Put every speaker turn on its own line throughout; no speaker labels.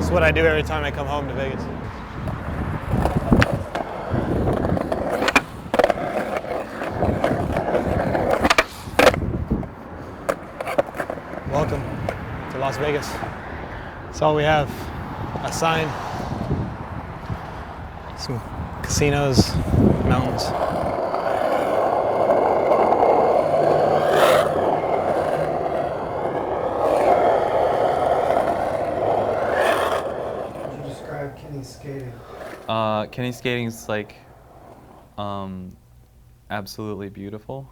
It's what I do every time I come home to Vegas. Welcome to Las Vegas. That's all we have. A sign, some casinos, mountains.
Kenny's skating?
Kenny's skating's like absolutely beautiful.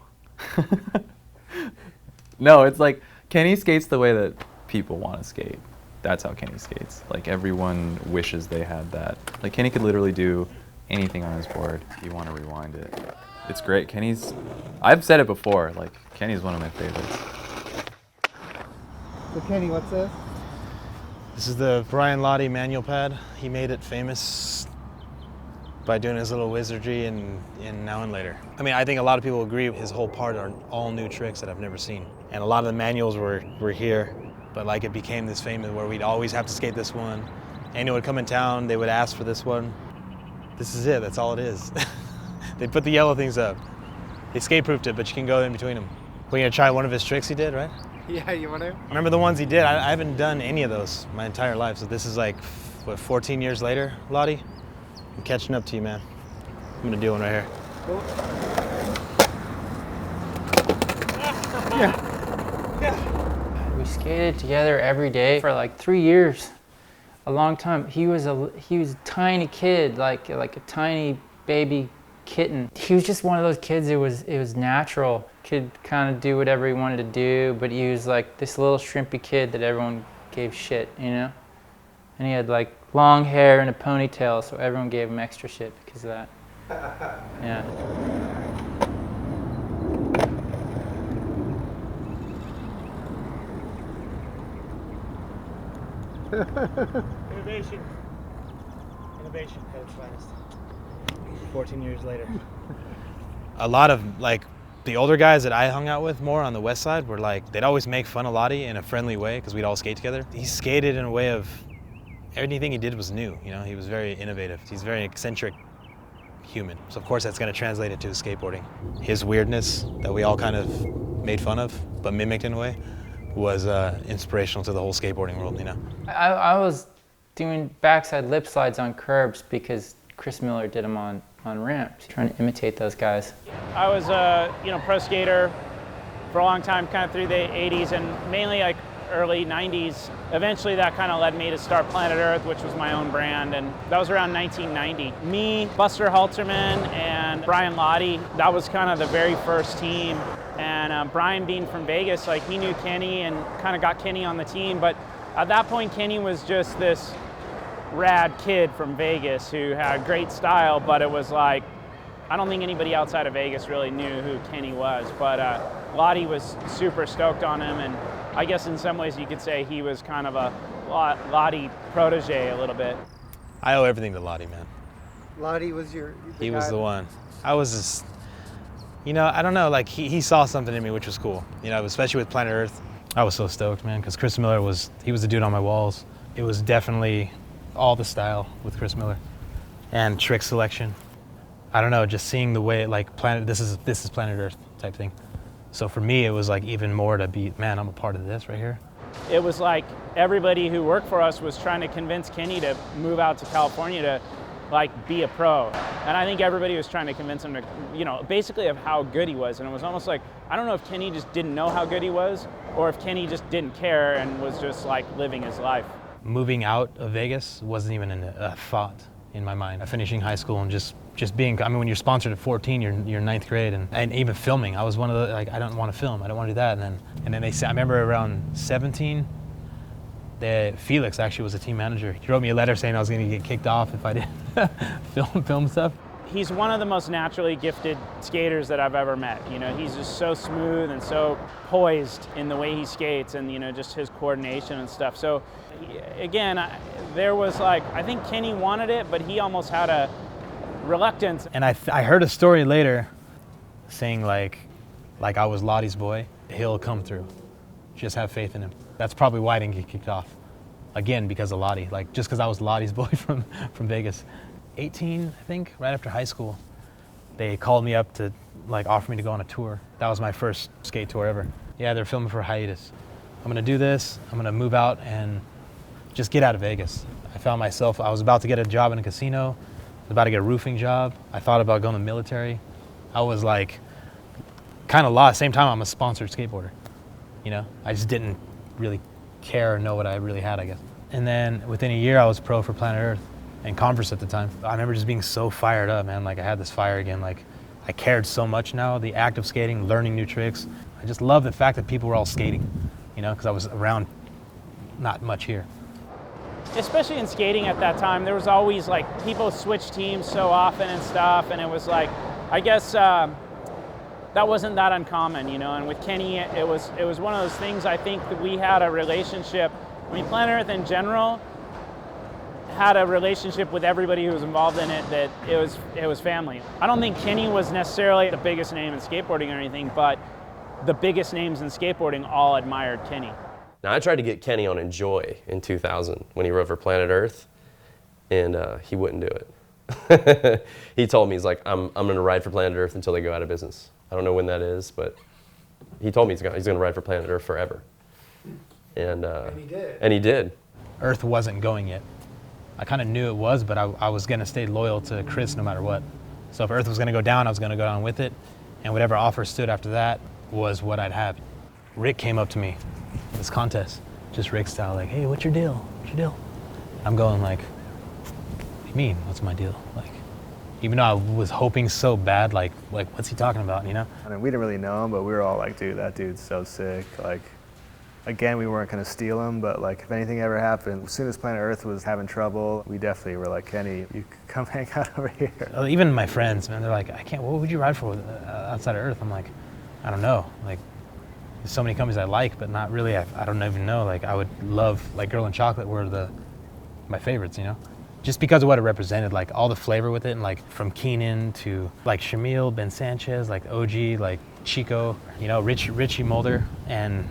No, it's like Kenny skates the way that people want to skate. That's how Kenny skates. Like everyone wishes they had that. Like Kenny could literally do anything on his board if you want to rewind it. It's great. I've said it before, like Kenny's one of my favorites.
So Kenny, what's this?
This is the Brian Lotti manual pad. He made it famous by doing his little wizardry in Now and Later. I mean, I think a lot of people agree his whole part are all new tricks that I've never seen. And a lot of the manuals were here, but like it became this famous where we'd always have to skate this one. Anyone would come in town, they would ask for this one. This is it, that's all it is. They put the yellow things up. They skate-proofed it, but you can go in between them. We're gonna try one of his tricks he did, right?
Yeah, you want to?
Remember the ones he did? I haven't done any of those my entire life, so this is like, what, 14 years later, Lotti? I'm catching up to you, man. I'm gonna do one right here.
Cool. Yeah.
We skated together every day for like 3 years, a long time. He was a tiny kid, like a tiny baby kitten. He was just one of those kids. It was natural. Could kind of do whatever he wanted to do, but he was like this little shrimpy kid that everyone gave shit, you know? And he had like long hair and a ponytail, so everyone gave him extra shit because of that. Yeah.
Innovation at its finest. 14 years later. A lot of like the older guys that I hung out with more on the west side were like, they'd always make fun of Lotti in a friendly way because we'd all skate together. He skated in a way of, everything he did was new, you know? He was very innovative. He's a very eccentric human. So of course that's gonna translate into his skateboarding. His weirdness that we all kind of made fun of, but mimicked in a way, was inspirational to the whole skateboarding world, you know? I
was doing backside lip slides on curbs because Chris Miller did them on ramps, trying to imitate those guys.
I was a pro skater for a long time, kind of through the 80s and mainly like early 90s. Eventually that kind of led me to start Planet Earth, which was my own brand, and that was around 1990. Me, Buster Halterman, and Brian Lotti, that was kind of the very first team. And Brian being from Vegas, like he knew Kenny and kind of got Kenny on the team, but at that point Kenny was just this rad kid from Vegas who had great style, but it was like, I don't think anybody outside of Vegas really knew who Kenny was, but Lotti was super stoked on him, and I guess in some ways you could say he was kind of a Lotti protege a little bit.
I owe everything to Lotti, man.
Lotti was
He was the one. I was just, you know, I don't know, like he saw something in me which was cool, you know, especially with Planet Earth. I was so stoked, man, because Chris Miller he was the dude on my walls. It was definitely all the style with Chris Miller and trick selection. I don't know, just seeing the way like this is Planet Earth type thing. So for me, it was like even more to be, man, I'm a part of this right here.
It was like everybody who worked for us was trying to convince Kenny to move out to California to like be a pro. And I think everybody was trying to convince him to, you know, basically of how good he was. And it was almost like, I don't know if Kenny just didn't know how good he was or if Kenny just didn't care and was just like living his life.
Moving out of Vegas wasn't even a thought in my mind. Finishing high school and just being, I mean, when you're sponsored at 14, you're ninth grade, and even filming, I was one of the, like, I don't want to film, I don't want to do that. And then they said, I remember around 17, FELIX actually was a team manager. He wrote me a letter saying I was going to get kicked off if I didn't film stuff.
He's one of the most naturally gifted skaters that I've ever met. You know, he's just so smooth and so poised in the way he skates and, you know, just his coordination and stuff. So, again, there was like, I think Kenny wanted it, but he almost had a reluctance.
And I heard a story later saying like I was Lotti's boy. He'll come through. Just have faith in him. That's probably why I didn't get kicked off. again, because of Lotti, like just because I was Lotti's boy from Vegas. 18, I think, right after high school, they called me up to like offer me to go on a tour. That was my first skate tour ever. Yeah, they're filming for Hiatus. I'm gonna do this, I'm gonna move out and just get out of Vegas. I found myself, I was about to get a job in a casino, I was about to get a roofing job. I thought about going to the military. I was like, kind of lost. Same time, I'm a sponsored skateboarder. You know, I just didn't really care or know what I really had, I guess. And then within a year, I was pro for Planet Earth and Converse at the time. I remember just being so fired up, man. Like I had this fire again. Like I cared so much now, the act of skating, learning new tricks. I just love the fact that people were all skating, you know, because I was around not much here.
Especially in skating at that time, there was always like people switch teams so often and stuff, and it was like, I guess that wasn't that uncommon, you know. And with Kenny, it was one of those things. I think that we had a relationship. I mean, Planet Earth in general had a relationship with everybody who was involved in it. That it was family. I don't think Kenny was necessarily the biggest name in skateboarding or anything, but the biggest names in skateboarding all admired Kenny.
Now, I tried to get Kenny on Enjoy in 2000 when he rode for Planet Earth, and he wouldn't do it. He told me, he's like, I'm going to ride for Planet Earth until they go out of business. I don't know when that is, but he told me he's going to ride for Planet Earth forever. And he did. And he did.
Earth wasn't going yet. I kind of knew it was, but I was going to stay loyal to Chris no matter what. So if Earth was going to go down, I was going to go down with it, and whatever offer stood after that was what I'd have. Rick came up to me, this contest, just Rick style, like, hey, what's your deal? What's your deal? I'm going like, what do you mean, what's my deal? Like, even though I was hoping so bad, like what's he talking about, you know?
I mean, we didn't really know him, but we were all like, dude, that dude's so sick. Like, again, we weren't gonna steal him, but like, if anything ever happened, as soon as Planet Earth was having trouble, we definitely were like, Kenny, you could come hang out over here.
Even my friends, man, they're like, I can't, what would you ride for outside of Earth? I'm like, I don't know. Like, there's so many companies I like, but not really, I don't even know. Like, I would love, like Girl and Chocolate were my favorites, you know? Just because of what it represented, like all the flavor with it, and like from Keenan to like Shamil, Ben Sanchez, like OG, like Chico, you know, Richie Mulder, and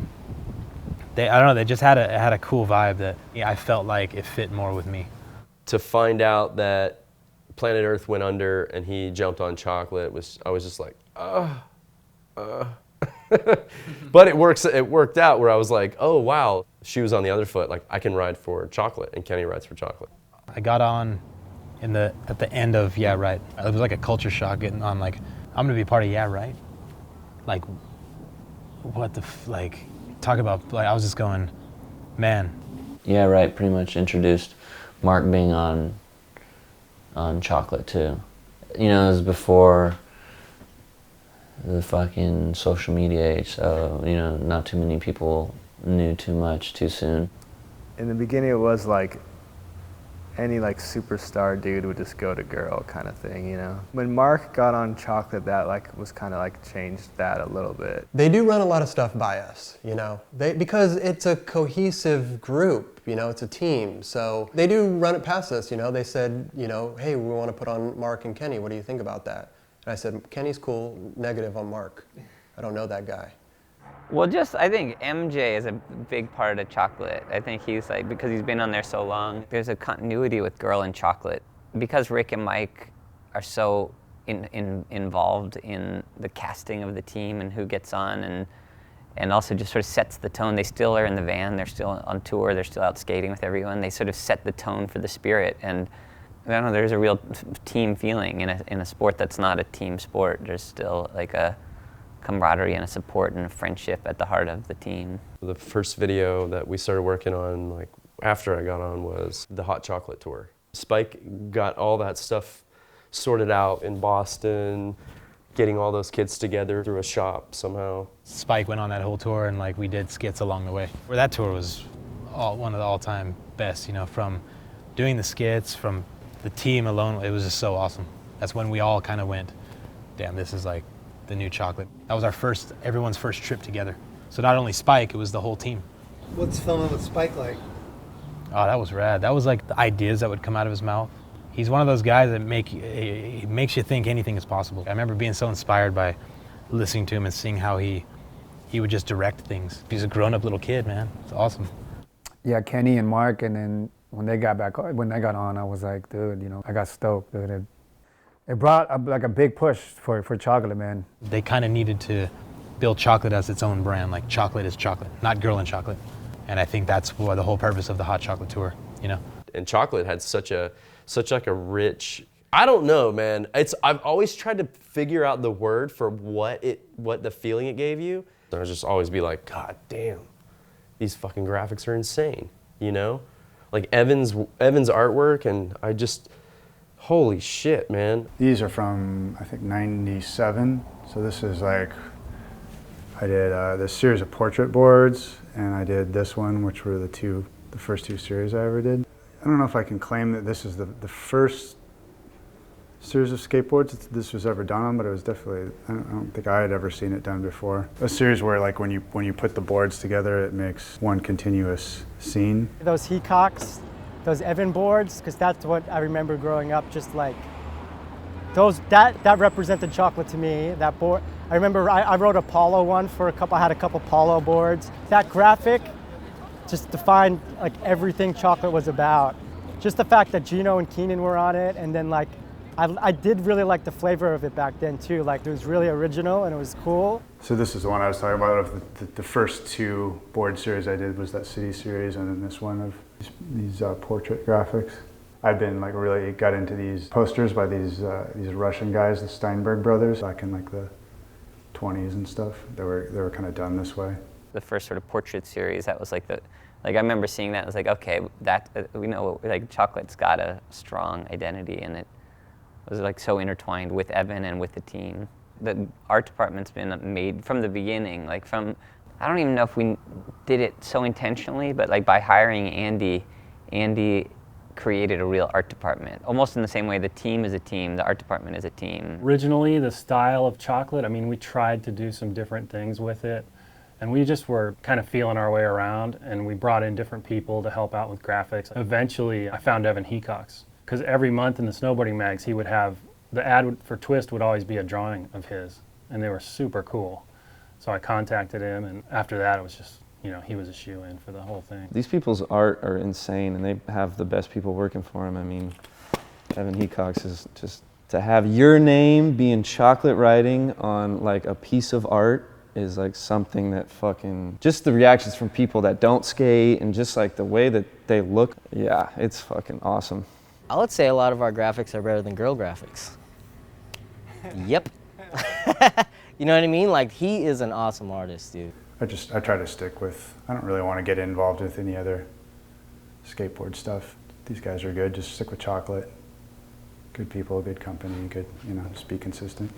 I don't know, they just had a cool vibe that I felt like it fit more with me.
To find out that Planet Earth went under and he jumped on Chocolate, I was just like, But it worked out where I was like, oh wow, shoes on the other foot, like I can ride for Chocolate and Kenny rides for Chocolate.
I got on at the end of Yeah Right. It was like a culture shock getting on, like, I'm gonna be part of Yeah Right. Like, what the like, talk about, like, I was just going, man.
Yeah Right pretty much introduced Marc being on Chocolate too. You know, it was before the fucking social media age, so, you know, not too many people knew too much too soon.
In the beginning, it was like any like superstar dude would just go to girl kind of thing, you know. When Marc got on Chocolate, that like was kind of like changed that a little bit.
They do run a lot of stuff by us, you know, because it's a cohesive group, you know, it's a team. So they do run it past us, you know. They said, you know, hey, we want to put on Marc and Kenny. What do you think about that? And I said, Kenny's cool, negative on Marc. I don't know that guy.
Well, I think MJ is a big part of Chocolate. I think he's like, because he's been on there so long, there's a continuity with Girl and Chocolate. Because Rick and Mike are so involved in the casting of the team and who gets on, and also just sort of sets the tone. They still are in the van, they're still on tour, they're still out skating with everyone. They sort of set the tone for the spirit. And I don't know, there's a real team feeling in a sport that's not a team sport. There's still like a camaraderie and a support and a friendship at the heart of the team.
The first video that we started working on, like after I got on, was the Hot Chocolate tour. Spike got all that stuff sorted out in Boston, getting all those kids together through a shop somehow.
Spike went on that whole tour, and like we did skits along the way. Where that tour was one of the all-time best, you know, from doing the skits, from the team alone, it was just so awesome. That's when we all kind of went, damn, this is like the new Chocolate. That was everyone's first trip together. So not only Spike, it was the whole team.
What's filming with Spike like?
Oh, that was rad. That was like the ideas that would come out of his mouth. He's one of those guys that makes you think anything is possible. I remember being so inspired by listening to him and seeing how he would just direct things. He's a grown-up little kid, man. It's awesome.
Yeah, Kenny and Mark, and then when they got on, I was like, dude, you know, I got stoked, dude. It brought like a big push for chocolate, man.
They kind of needed to build chocolate as its own brand, like chocolate is chocolate, not girl and chocolate. And I think that's what the whole purpose of the Hot Chocolate Tour, you know?
And chocolate had such like a rich, I don't know, man. I've always tried to figure out the word for what the feeling it gave you. I would just always be like, God damn, these fucking graphics are insane, you know? Like Evan's artwork, and I just, holy shit, man.
These are from, I think, 97. So this is like, I did this series of portrait boards, and I did this one, which were the first two series I ever did. I don't know if I can claim that this is the first series of skateboards this was ever done on, but it was definitely, I don't think I had ever seen it done before. A series where, like, when you put the boards together, it makes one continuous scene.
Those HECOX, those Evan boards, because that's what I remember growing up, just like, that represented chocolate to me, that board. I remember I wrote a Polo one I had a couple Polo boards. That graphic just defined like everything chocolate was about. Just the fact that Gino and Keenan were on it, and then like, I did really like the flavor of it back then too. Like, it was really original and it was cool.
So this is the one I was talking about. Of the first two board series I did was that city series, and then this one of these portrait graphics. I've been like really got into these posters by these Russian guys, the Steinberg brothers, back in like the 20s and stuff. They were kind of done this way.
The first sort of portrait series, that was like I remember seeing that, and was like, okay, that we know, like, chocolate's got a strong identity, and it was like so intertwined with Evan and with the team. The art department's been made from the beginning, like I don't even know if we did it so intentionally, but like by hiring Andy created a real art department. Almost in the same way the team is a team, the art department is a team.
Originally, the style of chocolate, I mean, we tried to do some different things with it, and we just were kind of feeling our way around, and we brought in different people to help out with graphics. Eventually, I found Evan HECOX, because every month in the snowboarding mags, he would have, the ad for Twist would always be a drawing of his, and they were super cool. So I contacted him, and after that, it was just, you know, he was a shoe-in for the whole thing.
These people's art are insane, and they have the best people working for them. I mean, Evan HECOX is just, to have your name be in chocolate writing on like a piece of art is like something that fucking, just the reactions from people that don't skate and just like the way that they look, yeah, it's fucking awesome.
I would say a lot of our graphics are better than girl graphics. Yep. You know what I mean? Like, he is an awesome artist, dude.
I try to stick with, I don't really want to get involved with any other skateboard stuff. These guys are good, just stick with chocolate. Good people, good company, good, you know, just be consistent.